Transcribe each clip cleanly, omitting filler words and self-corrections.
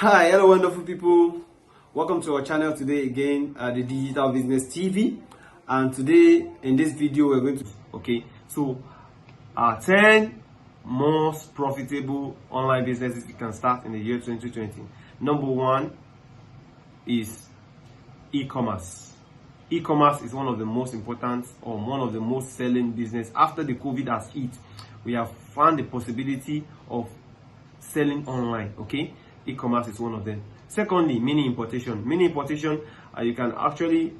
Hi, hello wonderful people. Welcome to our channel today again, the Digital Business TV. And today in this video we're going to 10 most profitable online businesses you can start in the year 2020. Number one is e-commerce. E-commerce is one of the most important or one of the most selling business. After the COVID has hit, we have found the possibility of selling online. E-commerce is one of them. Secondly, mini importation. Mini importation, you can actually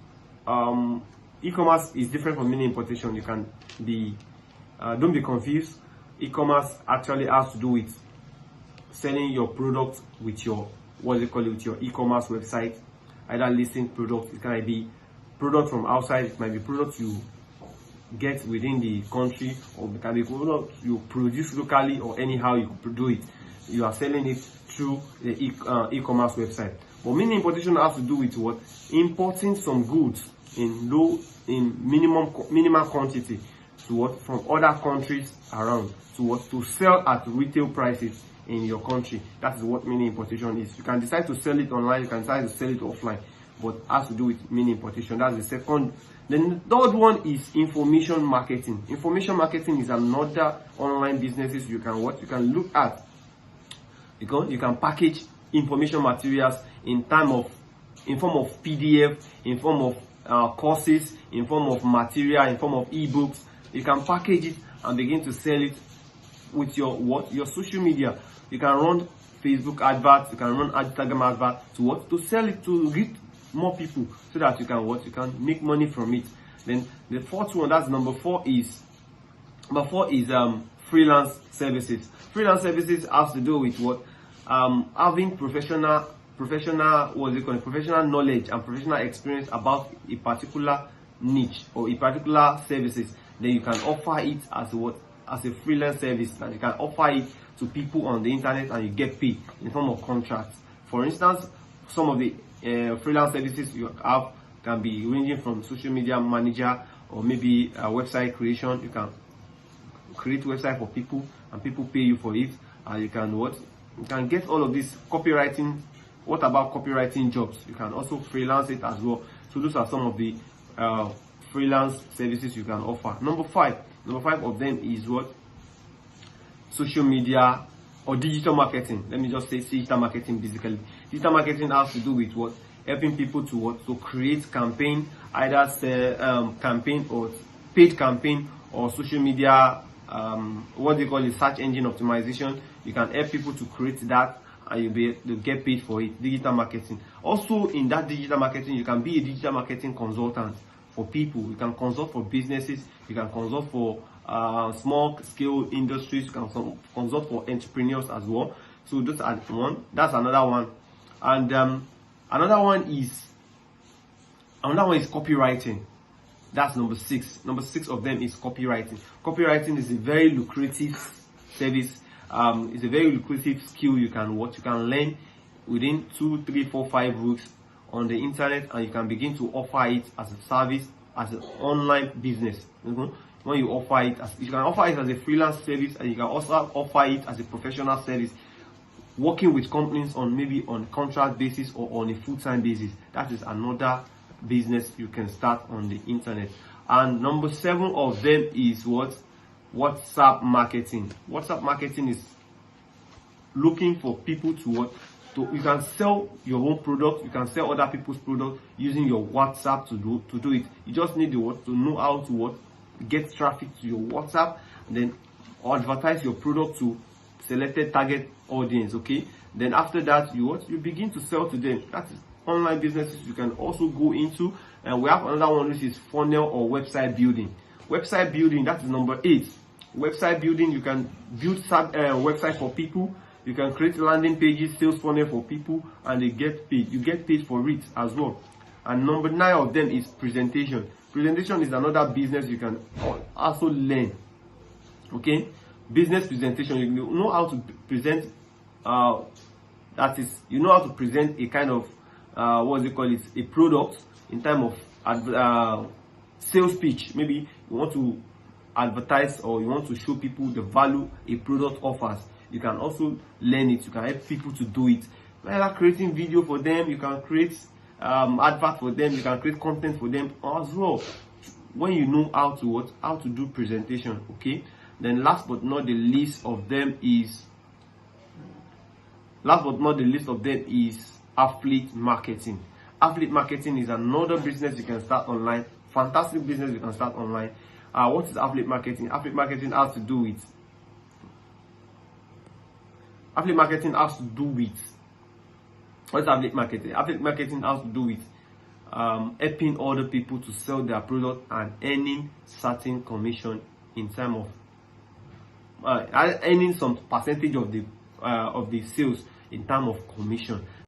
e-commerce is different from mini importation. You can be don't be confused. E-commerce actually has to do with selling your product with your with your e-commerce website. Either listing product, it can be product from outside, it might be product you get within the country, or it can be product you produce locally, or anyhow you could do it. You are selling it through the e-commerce website. But mini importation has to do with what? Importing some goods in minimal quantity to what? From other countries around to what? To sell at retail prices in your country. That is what mini importation is. You can decide to sell it online, you can decide to sell it offline, but it has to do with mini importation. That's the second. Then the third one is information marketing. Information marketing is another online businesses you can look at. You can package information materials in form of PDF, in form of courses, in form of material, in form of ebooks. You can package it and begin to sell it with your social media. You can run Facebook adverts, you can run Instagram adverts to sell it to reach more people, so that you can make money from it. Then the fourth one, that's number four is freelance services. Freelance services has to do with having professional knowledge and professional experience about a particular niche or a particular services. Then you can offer it as a freelance service. That you can offer it to people on the internet and you get paid in form of contracts. For instance, some of the freelance services you have can be ranging from social media manager, or maybe website creation. You can create website for people and people pay you for it. You can get all of this. Copywriting. What about copywriting jobs? You can also freelance it as well. So those are some of the freelance services you can offer. Number five of them is social media or digital marketing. Let me just say digital marketing basically. Digital marketing has to do with helping people to create campaign, either campaign or paid campaign, or social media, search engine optimization. You can help people to create that and you'll be able to get paid for it. Digital marketing. Also in that digital marketing, you can be a digital marketing consultant for people. You can consult for businesses, you can consult for small scale industries, you can consult for entrepreneurs as well. So that's another one. And another one is copywriting. That's number six. Number six of them is copywriting. Copywriting is a very lucrative service. It's a very lucrative skill you can learn within 2, 3, 4, 5 weeks on the internet, and you can begin to offer it as a service, as an online business. When you offer it you can offer it as a freelance service, and you can also offer it as a professional service, working with companies on contract basis or on a full-time basis. That is another business you can start on the internet. And number 7 of them is WhatsApp marketing. WhatsApp marketing is looking for people you can sell your own product, you can sell other people's product using your WhatsApp to do it. You just need to know how to get traffic to your WhatsApp, and then advertise your product to selected target audience. Then after that, you begin to sell to them. That is online businesses you can also go into. And we have another one, which is funnel or website building. Website building, that is number 8. Website building, you can build website for people. You can create landing pages, sales funnel for people, and they get paid. You get paid for it as well. And number 9 of them is presentation. Presentation is another business you can also learn. Business presentation, you know how to present. That is, you know how to present a kind of a product in terms of sales pitch. Maybe you want to advertise or you want to show people the value a product offers. You can also learn it. You can help people to do it. Either creating video for them, you can create advert for them, you can create content for them as well. When you know how to do presentation, okay. Then last but not the least of them is affiliate marketing. Affiliate marketing is another business you can start online. Fantastic business you can start online. What is affiliate marketing? Affiliate marketing has to do with what is affiliate marketing? Affiliate marketing has to do with helping other people to sell their product and earning certain commission in terms of earning some percentage of the sales in terms of commission.